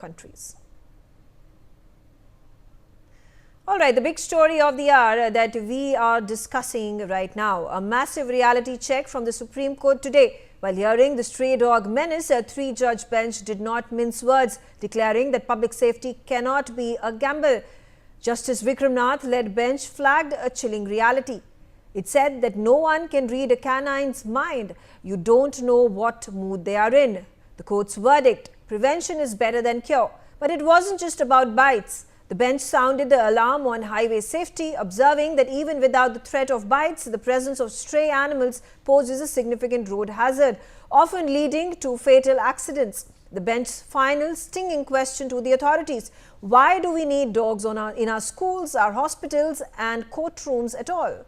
countries. All right, the big story of the hour that we are discussing right now, a massive reality check from the Supreme Court today. While hearing the stray dog menace, a three-judge bench did not mince words, declaring that public safety cannot be a gamble. Justice Vikram Nath led bench flagged a chilling reality. It said that no one can read a canine's mind. You don't know what mood they are in. The court's verdict: prevention is better than cure. But it wasn't just about bites. The bench sounded the alarm on highway safety, observing that even without the threat of bites, the presence of stray animals poses a significant road hazard, often leading to fatal accidents. The bench's final stinging question to the authorities: why do we need dogs in our schools, our hospitals and courtrooms at all?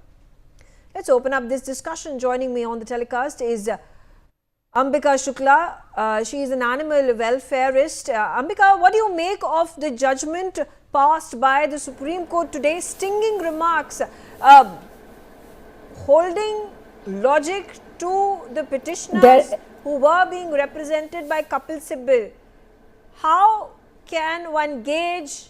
Let's open up this discussion. Joining me on the telecast is Ambika Shukla. She is an animal welfareist. Ambika, what do you make of the judgment passed by the Supreme Court today? Stinging remarks, holding logic to the petitioners who were being represented by Kapil Sibal. How can one gauge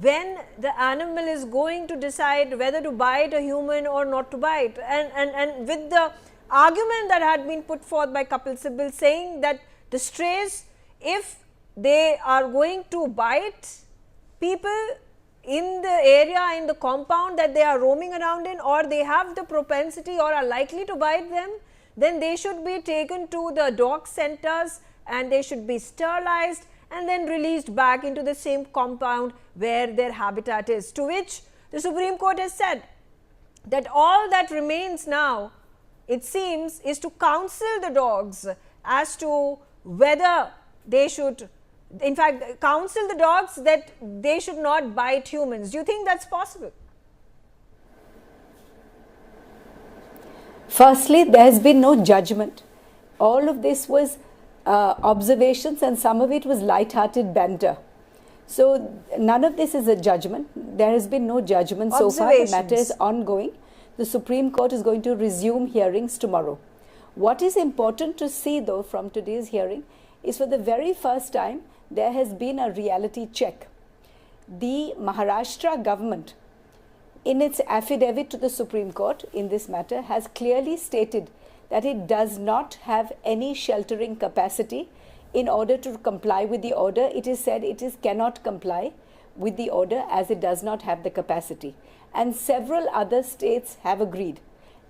when the animal is going to decide whether to bite a human or not to bite? And with the argument that had been put forth by Kapil Sibal, saying that the strays, if they are going to bite people in the area, in the compound that they are roaming around in, or they have the propensity or are likely to bite them, then they should be taken to the dog centers and they should be sterilized and then released back into the same compound where their habitat is. To which the Supreme Court has said that all that remains now, it seems, is to counsel the dogs as to whether they should, in fact, counsel the dogs that they should not bite humans. Do you think that's possible? Firstly, there has been no judgment. All of this was observations, and some of it was light-hearted banter. So none of this is a judgment. There has been no judgment so far. The matter is ongoing. The Supreme Court is going to resume hearings tomorrow. What is important to see, though, from today's hearing is, for the very first time, there has been a reality check. The Maharashtra government, in its affidavit to the Supreme Court in this matter, has clearly stated that it does not have any sheltering capacity in order to comply with the order. It is said it cannot comply with the order as it does not have the capacity. And several other states have agreed.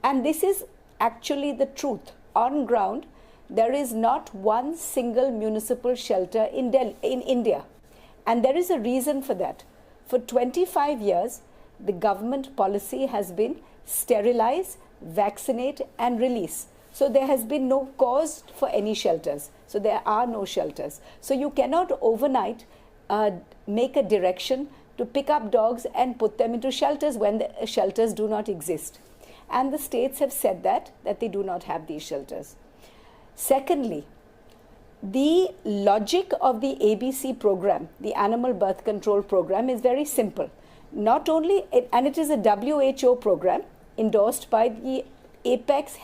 And this is actually the truth. On ground, there is not one single municipal shelter in India. And there is a reason for that. For 25 years, the government policy has been sterilize, vaccinate and release. So there has been no cause for any shelters. So there are no shelters. So you cannot overnight make a direction to pick up dogs and put them into shelters when the shelters do not exist. And the states have said that they do not have these shelters. Secondly, the logic of the ABC program, the Animal Birth Control Program, is very simple. Not only, and it is a WHO program endorsed by the apex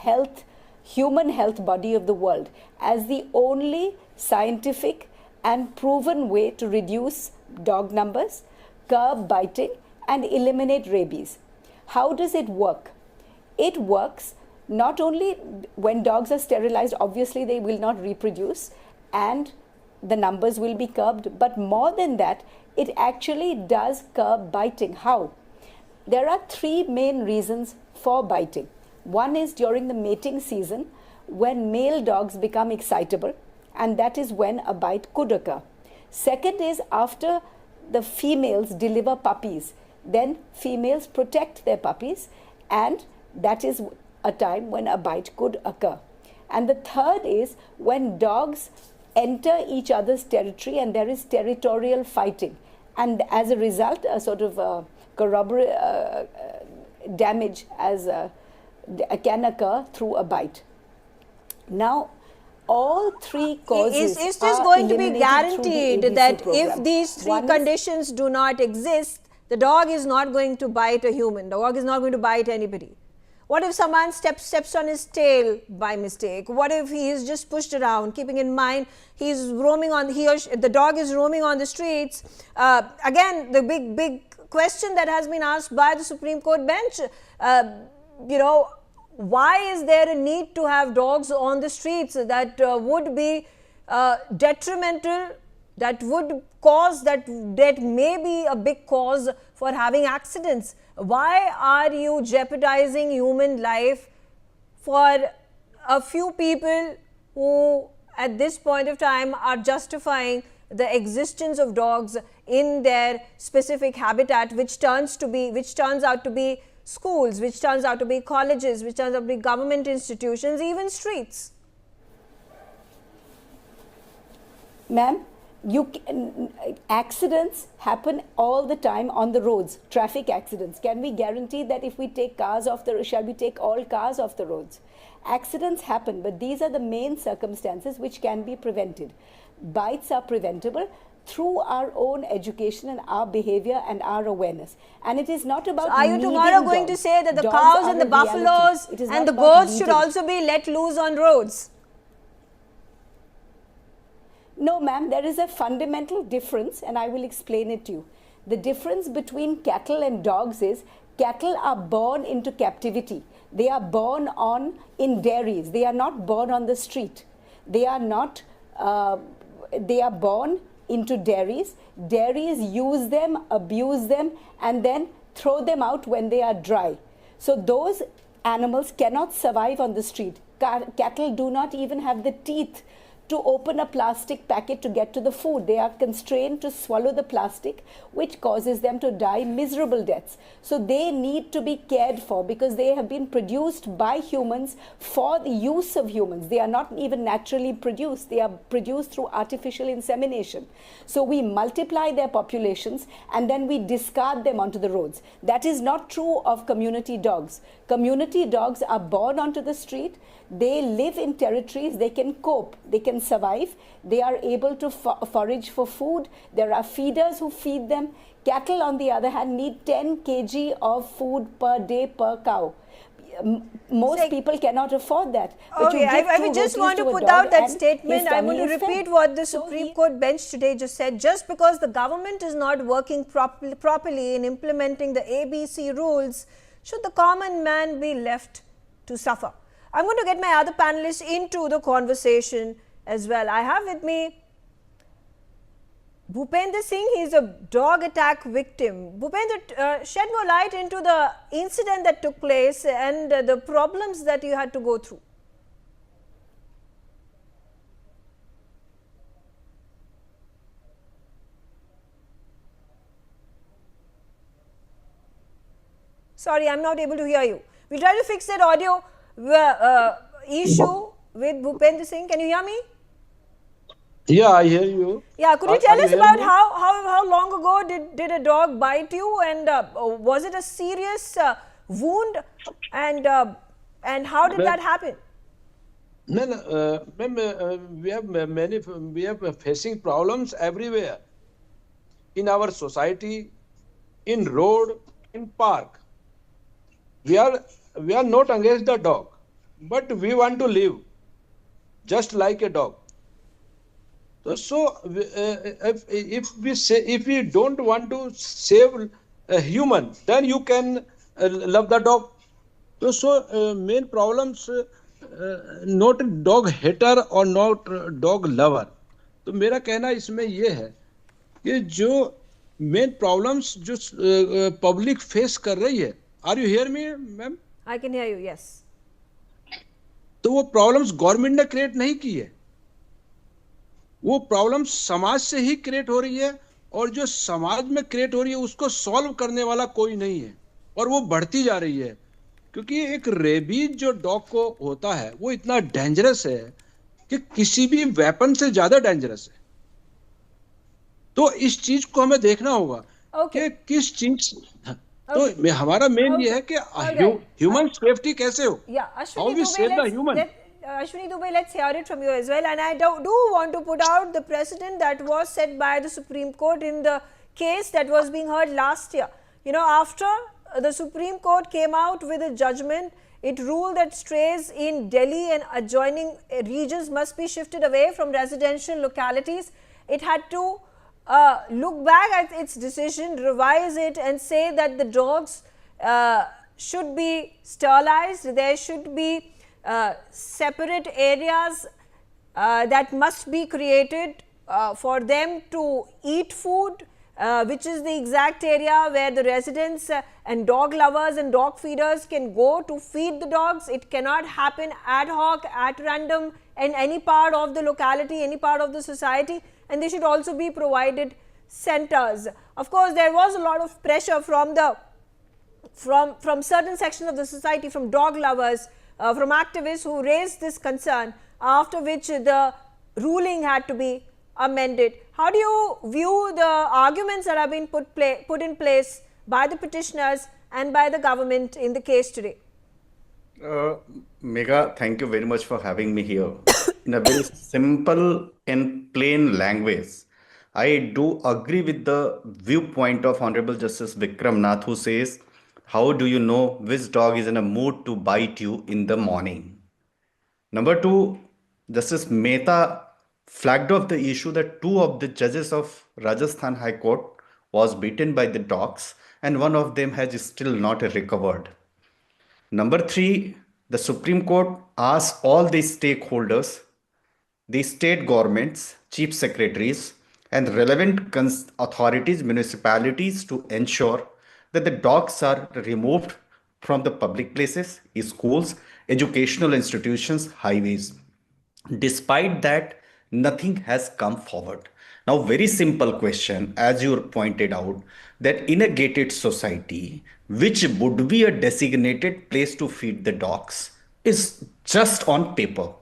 human health body of the world as the only scientific and proven way to reduce dog numbers, curb biting and eliminate rabies. How does it work? It works not only when dogs are sterilized, obviously they will not reproduce and the numbers will be curbed, but more than that, it actually does curb biting. How? There are three main reasons for biting. One is during the mating season, when male dogs become excitable, and that is when a bite could occur. Second is after the females deliver puppies, then females protect their puppies, and that is a time when a bite could occur. And the third is when dogs enter each other's territory and there is territorial fighting, and as a result a sort of damage can occur through a bite. Now all three causes is this going to be guaranteed that if these three conditions do not exist, the dog is not going to bite a human, the dog is not going to bite anybody? What if someone steps on his tail by mistake? What if he is just pushed around, keeping in mind the dog is roaming on the streets? Again, the big question that has been asked by the Supreme Court bench, why is there a need to have dogs on the streets that would be detrimental, that may be a big cause for having accidents? Why are you jeopardizing human life for a few people who at this point of time are justifying the existence of dogs in their specific habitat, which turns out to be schools, which turns out to be colleges, which turns out to be government institutions, even streets? Ma'am, accidents happen all the time on the roads, traffic accidents. Can we guarantee that if we take cars off the road, shall we take all cars off the roads? Accidents happen, but these are the main circumstances which can be prevented. Bites are preventable through our own education and our behavior and our awareness. And it is not about are you tomorrow going to say that the cows and the buffaloes and the goats should also be let loose on roads? No, ma'am, there is a fundamental difference, and I will explain it to you. The difference between cattle and dogs is cattle are born into captivity. They are born in dairies. They are not born on the street. They are born into dairies. Dairies use them, abuse them, and then throw them out when they are dry. So those animals cannot survive on the street. Cattle do not even have the teeth to open a plastic packet to get to the food. They are constrained to swallow the plastic, which causes them to die miserable deaths. So they need to be cared for because they have been produced by humans for the use of humans. They are not even naturally produced. They are produced through artificial insemination. So we multiply their populations and then we discard them onto the roads. That is not true of community dogs. Community dogs are born onto the street. They live in territories, they can cope, they can survive, they are able to forage for food, there are feeders who feed them. Cattle, on the other hand, need 10 kg of food per day per cow. Most people cannot afford that. But okay, I would just want to put out that statement. I want to repeat what the Supreme Court bench today just said. Just because the government is not working properly in implementing the ABC rules, should the common man be left to suffer? I'm going to get my other panelists into the conversation as well. I have with me Bhupender Singh. He is a dog attack victim. Bhupender, shed more light into the incident that took place and the problems that you had to go through. Sorry, I'm not able to hear you. We'll try to fix that audio issue with Bhupender Singh. Can you hear me? Yeah, I hear you. Yeah, could you tell us about how long ago did a dog bite you, and was it a serious wound, and how did that happen? No, we have facing problems everywhere in our society, in road, in park. We are not against the dog, but we want to live just like a dog. So if we don't want to save a human, then you can love the dog. So main problems not dog hater or not dog lover. तो मेरा कहना इसमें ये है कि जो main problems जो public face कर रही है, are you hear me ma'am? I can hear you, yes. तो वो प्रॉब्लम्स गवर्नमेंट ने क्रिएट नहीं की है, वो प्रॉब्लम्स समाज से ही क्रिएट हो रही है, और जो समाज में क्रिएट हो रही है उसको सॉल्व करने वाला कोई नहीं है, और वो बढ़ती जा रही है। क्योंकि एक रेबीज जो डॉग को होता है वो इतना डेंजरस है कि किसी भी वेपन से ज्यादा डेंजरस है। तो इस चीज को हमें देखना होगा कि किस चीज, तो हमारा मेन ये है कि ह्यूमन सेफ्टी कैसे हो, how we save the human. Ashwini Dubey, let's hear it from you as well. And I do want to put out the precedent that was set by the Supreme Court in the case that was being heard last year. You know, after the Supreme Court came out with a judgment It ruled that strays in Delhi and adjoining regions must be shifted away from residential localities. It had to look back at its decision, revise it, and say that the dogs should be sterilized. There should be separate areas that must be created for them to eat food, which is the exact area where the residents and dog lovers and dog feeders can go to feed the dogs. It cannot happen ad hoc, at random, in any part of the locality, any part of the society, and they should also be provided centers. Of course, there was a lot of pressure from certain sections of the society, from dog lovers, from activists who raised this concern, after which the ruling had to be amended. How do you view the arguments that have been put in place by the petitioners and by the government in the case today? Megha, thank you very much for having me here. In a very simple and plain language, I do agree with the viewpoint of Honorable Justice Vikram Nath, who says, how do you know which dog is in a mood to bite you in the morning? Number two, Justice Mehta flagged off the issue that two of the judges of Rajasthan High Court was beaten by the dogs and one of them has still not recovered. Number three, the Supreme Court asked all the stakeholders, the state governments, chief secretaries, and relevant authorities, municipalities to ensure that the dogs are removed from the public places, schools, educational institutions, highways. Despite that, nothing has come forward. Now, very simple question, as you pointed out, that in a gated society, which would be a designated place to feed the dogs, is just on paper.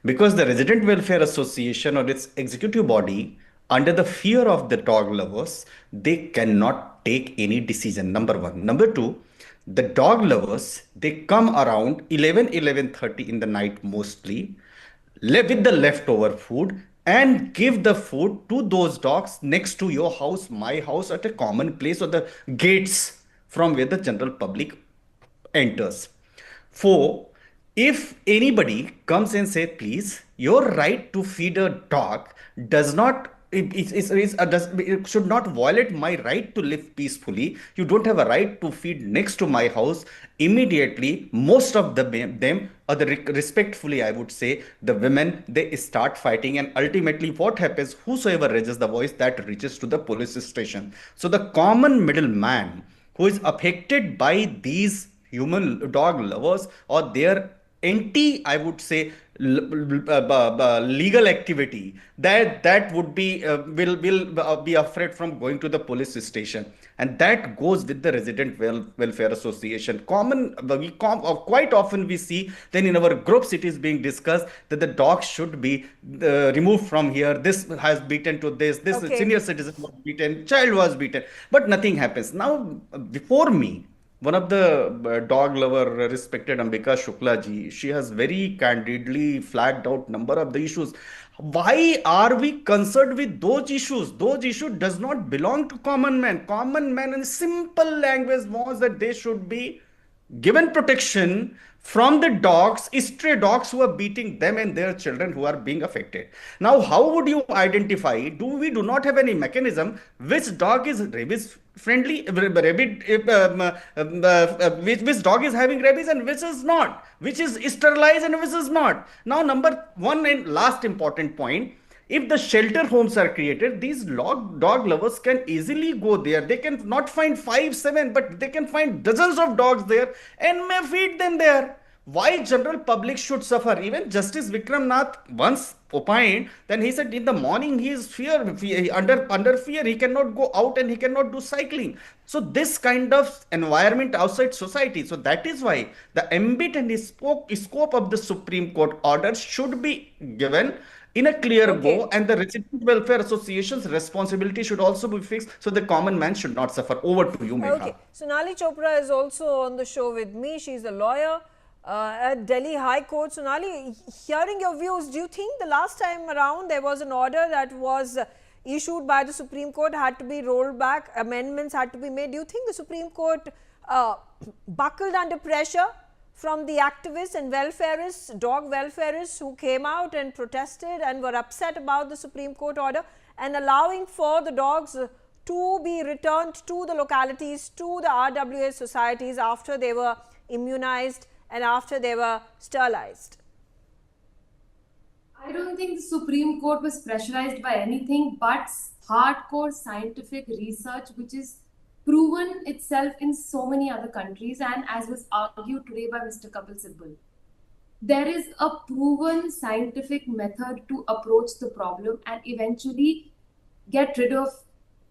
Because the Resident Welfare Association or its executive body, under the fear of the dog lovers, they cannot take any decision, number one. Number two, the dog lovers, they come around 11:30 in the night mostly, with the leftover food and give the food to those dogs next to your house, my house, at a common place or the gates from where the general public enters. Four, if anybody comes and say, please, your right to feed a dog does not it should not violate my right to live peacefully. You don't have a right to feed next to my house. Immediately, most of them, or respectfully, I would say, the women, they start fighting. And ultimately, what happens? Whosoever raises the voice, that reaches to the police station. So the common middleman who is affected by these human dog lovers or their I would say, legal activity, that would be will be afraid from going to the police station, and that goes with the Resident Welfare Association. Quite often we see then in our groups it is being discussed that the dog should be removed from here. This has beaten to this Okay. senior citizen was beaten, child was beaten, but nothing happens. Now, before me, one of the dog lover, respected Ambika Shukla ji, she has very candidly flagged out number of the issues. Why are we concerned with those issues? Those issues does not belong to common man. Common man in simple language was that they should be given protection from the dogs, stray dogs who are beating them and their children who are being affected. Now, how would you identify? We do not have any mechanism which dog is rabies friendly, which dog is having rabies and which is not, which is sterilized and which is not. Now, number one and last important point, if the shelter homes are created, these dog lovers can easily go there. They can not find 5, 7, but they can find dozens of dogs there and may feed them there. Why general public should suffer? Even Justice Vikram Nath once opined, then he said in the morning he is under fear, he cannot go out and he cannot do cycling. So this kind of environment outside society. So that is why the ambit and scope of the Supreme Court order should be given in a clear go, and the Resident Welfare Association's responsibility should also be fixed, so the common man should not suffer. Over to you, Megha. Okay, Sonali Chopra is also on the show with me. She's a lawyer at Delhi High Court. Sonali, hearing your views, do you think the last time around there was an order that was issued by the Supreme Court had to be rolled back, amendments had to be made? Do you think the Supreme Court buckled under pressure from the activists and welfareists, dog welfareists who came out and protested and were upset about the Supreme Court order and allowing for the dogs to be returned to the localities, to the RWA societies after they were immunized and after they were sterilized? I don't think the Supreme Court was pressurized by anything but hardcore scientific research, which is proven itself in so many other countries, and as was argued today by Mr. Kapil Sibal. There is a proven scientific method to approach the problem and eventually get rid of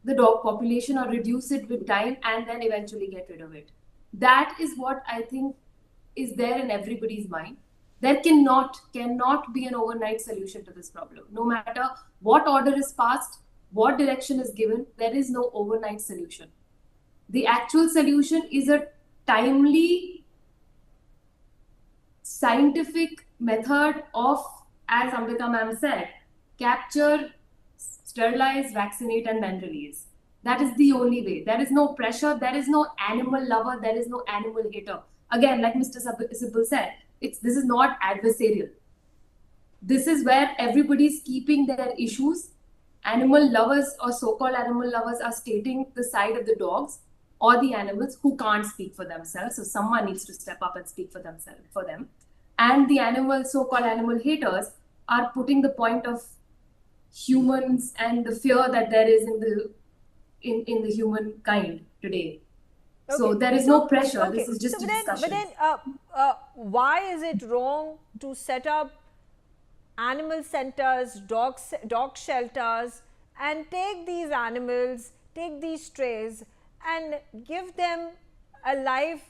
the dog population or reduce it with time and then eventually get rid of it. That is what I think is there in everybody's mind. There cannot be an overnight solution to this problem. No matter what order is passed, what direction is given, there is no overnight solution. The actual solution is a timely scientific method of, as Ambika ma'am said, capture, sterilize, vaccinate, and then release. That is the only way. There is no pressure. There is no animal lover. There is no animal hater. Again, like Mr. Sibal said, this is not adversarial. This is where everybody is keeping their issues. Animal lovers or so-called animal lovers are stating the side of the dogs or the animals who can't speak for themselves. So someone needs to step up and speak for themselves, for them. And the so-called animal haters are putting the point of humans and the fear that there is in the humankind today. Okay. So there is no pressure. Okay. This is just a discussion. But then why is it wrong to set up animal centers, dog shelters, and take these animals, take these strays and give them a life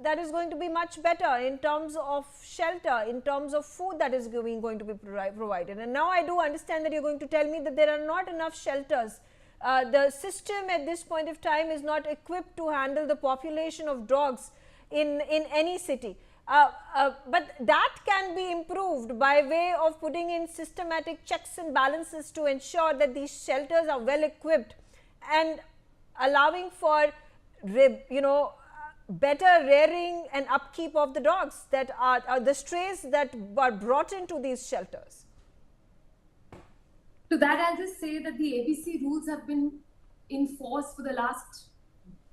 that is going to be much better in terms of shelter, in terms of food that is going to be provided? And now I do understand that you're going to tell me that there are not enough shelters. The system at this point of time is not equipped to handle the population of dogs in any city. But that can be improved by way of putting in systematic checks and balances to ensure that these shelters are well equipped and allowing for, better rearing and upkeep of the dogs that are the strays that are brought into these shelters. To that, I'll just say that the ABC rules have been in force for the last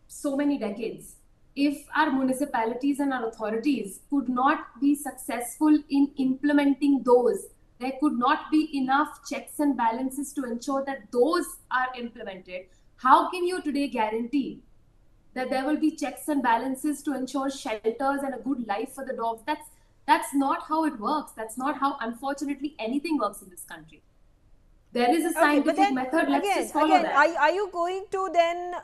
so many decades. If our municipalities and our authorities could not be successful in implementing those, there could not be enough checks and balances to ensure that those are implemented. How can you today guarantee that there will be checks and balances to ensure shelters and a good life for the dogs? That's not how it works. That's not how, unfortunately, anything works in this country. There is a scientific method. Let's just follow that. Are you going to then,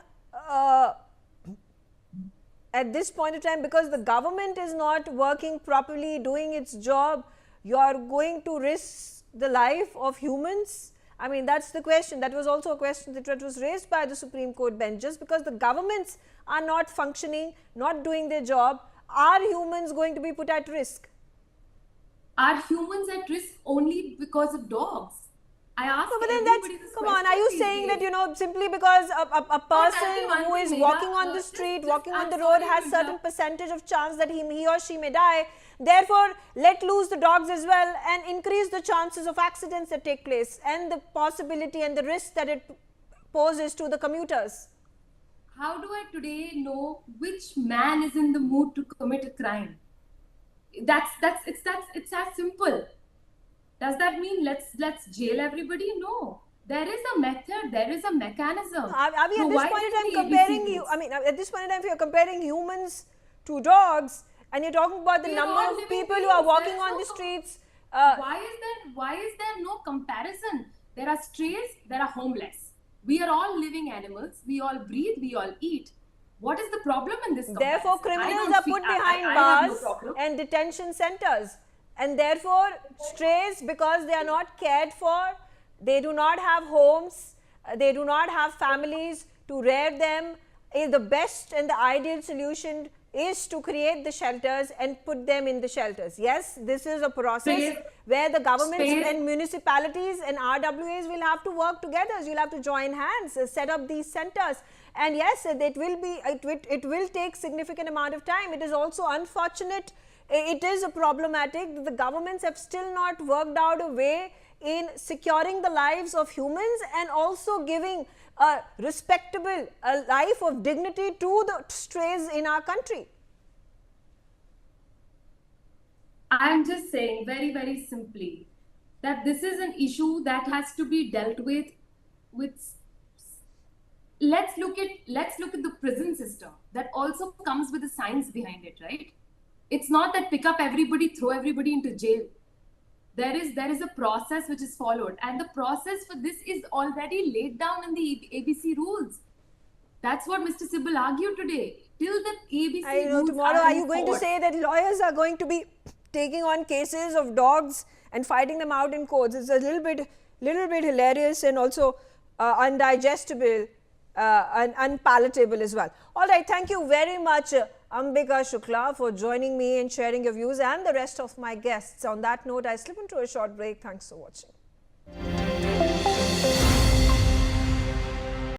at this point in time, because the government is not working properly, doing its job, you are going to risk the life of humans? I mean, that's the question. That was also a question that was raised by the Supreme Court bench. Just because the governments are not functioning, not doing their job, are humans going to be put at risk? Are humans at risk only because of dogs? I ask come on, are you saying that, simply because a person who is walking on the street, walking on the road has certain percentage of chance that he or she may die, therefore let loose the dogs as well and increase the chances of accidents that take place and the possibility and the risk that it poses to the commuters? How do I today know which man is in the mood to commit a crime? It's as simple. Does that mean let's jail everybody? No. There is a method. There is a mechanism. Are we at this point in time comparing you? I mean, at this point in time, if you're comparing humans to dogs, and you're talking about the number of people who are walking on the streets. Why is there no comparison? There are strays. There are homeless. We are all living animals. We all breathe. We all eat. What is the problem in this comparison? Therefore, criminals are put behind bars and detention centers. And therefore, strays, because they are not cared for, they do not have homes, they do not have families to rear them, is the best and the ideal solution is to create the shelters and put them in the shelters. Yes, this is a process where the governments and municipalities and RWAs will have to work together. You'll have to join hands, set up these centers. And yes, it will take significant amount of time. It is also unfortunate. It is problematic. The governments have still not worked out a way in securing the lives of humans and also giving a respectable life of dignity to the strays in our country. I am just saying very, very simply that this is an issue that has to be dealt with. Let's look at the prison system that also comes with the science behind it, right? It's not that pick up everybody, throw everybody into jail. There is a process which is followed, and the process for this is already laid down in the ABC rules. That's what Mr. Sibal argued today. Till the ABC I know, rules tomorrow are you going to say that lawyers are going to be taking on cases of dogs and fighting them out in courts? It's a little bit hilarious and also undigestible and unpalatable as well. All right, thank you very much, Ambika Shukla, for joining me and sharing your views, and the rest of my guests. On that note, I slip into a short break. Thanks for watching.